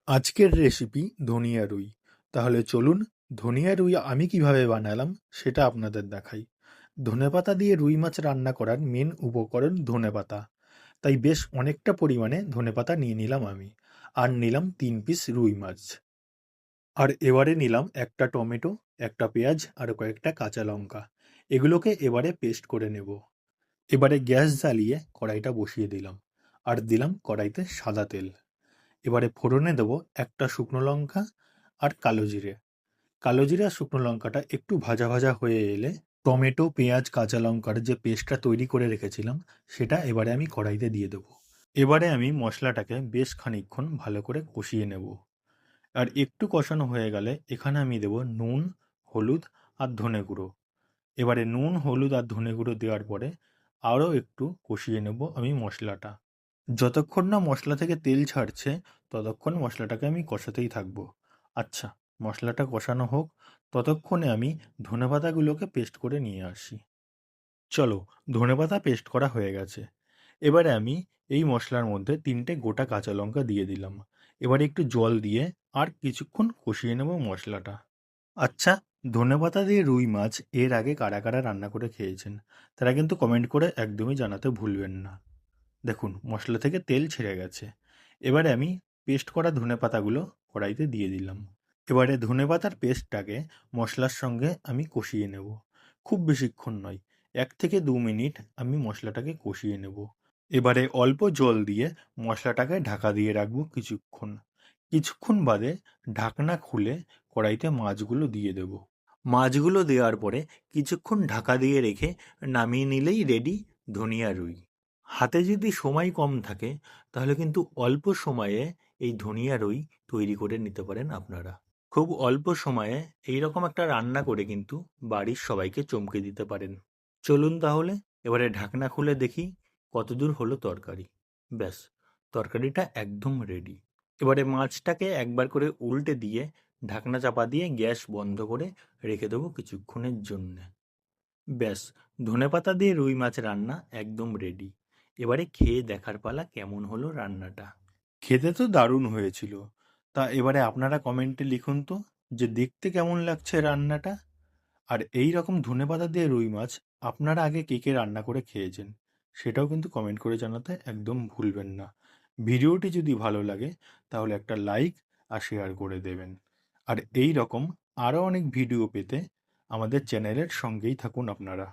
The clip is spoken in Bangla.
আজকের রেসিপি ধনিয়া রুই। তাহলে চলুন ধনিয়া রুই আমি কিভাবে বানালাম সেটা আপনাদের দেখাই। ধনেপাতা দিয়ে রুই মাছ রান্না করার মেন উপকরণ ধনেপাতা। তাই বেশ অনেকটা পরিমাণে ধনেপাতা নিয়ে নিলাম আমি। আর নিলাম 3 পিস রুই মাছ। আর এবারে নিলাম একটা টমেটো, একটা পেঁয়াজ আর কয়েকটা কাঁচা লঙ্কা। এগুলোকে এবারে পেস্ট করে নেব। এবারে গ্যাস জ্বালিয়ে কড়াইটা বসিয়ে দিলাম। আর দিলাম কড়াইতে সাদা তেল। এবারে ফোড়নে দেবো একটা শুকনো লঙ্কা আর কালো জিরে। কালো জিরে আর শুকনো লঙ্কাটা একটু ভাজা ভাজা হয়ে এলে টমেটো, পেঁয়াজ, কাঁচা লঙ্কার যে পেস্টটা তৈরি করে রেখেছিলাম সেটা এবারে আমি কড়াইতে দিয়ে দেবো। এবারে আমি মশলাটাকে বেশ খানিকক্ষণ ভালো করে কষিয়ে নেব। আর একটু কষানো হয়ে গেলে এখানে আমি দেবো নুন, হলুদ আর ধনে গুঁড়ো। এবারে নুন, হলুদ আর ধনে গুঁড়ো দেওয়ার পরে আরও একটু কষিয়ে নেব আমি মশলাটা। যতক্ষণ না মশলা থেকে তেল ছাড়ছে ততক্ষণ মশলাটাকে আমি কষাতেই থাকবো। আচ্ছা, মশলাটা কষানো হোক, ততক্ষণে আমি ধনেপাতাগুলোকে পেস্ট করে নিয়ে আসি। চলো, ধনেপাতা পেস্ট করা হয়ে গেছে। এবারে আমি এই মশলার মধ্যে 3টে গোটা কাঁচা লঙ্কা দিয়ে দিলাম। এবারে একটু জল দিয়ে আর কিছুক্ষণ কষিয়ে নেব মশলাটা। আচ্ছা, ধনেপাতা দিয়ে রুই মাছ এর আগে কারা কারা রান্না করে খেয়েছেন তারা কিন্তু কমেন্ট করে একদমই জানাতে ভুলবেন না। দেখুন মশলা থেকে তেল ছেড়ে গেছে। এবারে আমি পেস্ট করা ধনেপাতাগুলো কড়াইতে দিয়ে দিলাম। এবারে ধনেপাতার পেস্টটাকে মশলার সঙ্গে আমি কষিয়ে নেব। খুব বেশিক্ষণ নয়, 1 থেকে 2 মিনিট আমি মশলাটাকে কষিয়ে নেব। এবারে অল্প জল দিয়ে মশলাটাকে ঢাকা দিয়ে রাখবো কিছুক্ষণ। কিছুক্ষণ বাদে ঢাকনা খুলে কড়াইতে মাছগুলো দিয়ে দেব। মাছগুলো দেওয়ার পরে কিছুক্ষণ ঢাকা দিয়ে রেখে নামিয়ে নিলেই রেডি ধনিয়া রুই। হাতে যদি সময় কম থাকে তাহলে কিন্তু অল্প সময়ে এই ধনিয়া রুই তৈরি করে নিতে পারেন আপনারা। খুব অল্প সময়ে এইরকম একটা রান্না করে কিন্তু বাড়ির সবাইকে চমকে দিতে পারেন। চলুন তাহলে এবারে ঢাকনা খুলে দেখি কতদূর হলো তরকারি। ব্যাস, তরকারিটা একদম রেডি। এবারে মাছটাকে একবার করে উল্টে দিয়ে ঢাকনা চাপা দিয়ে গ্যাস বন্ধ করে রেখে দেবো কিছুক্ষণের জন্যে। ব্যাস, ধনেপাতা দিয়ে রুই মাছ রান্না একদম রেডি। এবারে খেয়ে দেখার পালা কেমন হলো রান্নাটা। খেতে তো দারুণ হয়েছিল। তা এবারে আপনারা কমেন্টে লিখুন তো যে দেখতে কেমন লাগছে রান্নাটা। আর এই রকম ধনেপাতা দিয়ে রুই মাছ আপনারা আগে কে কে রান্না করে খেয়েছেন সেটাও কিন্তু কমেন্ট করে জানাতে একদম ভুলবেন না। ভিডিওটি যদি ভালো লাগে তাহলে একটা লাইক আর শেয়ার করে দেবেন। আর এই রকম আরও অনেক ভিডিও পেতে আমাদের চ্যানেলের সঙ্গেই থাকুন আপনারা।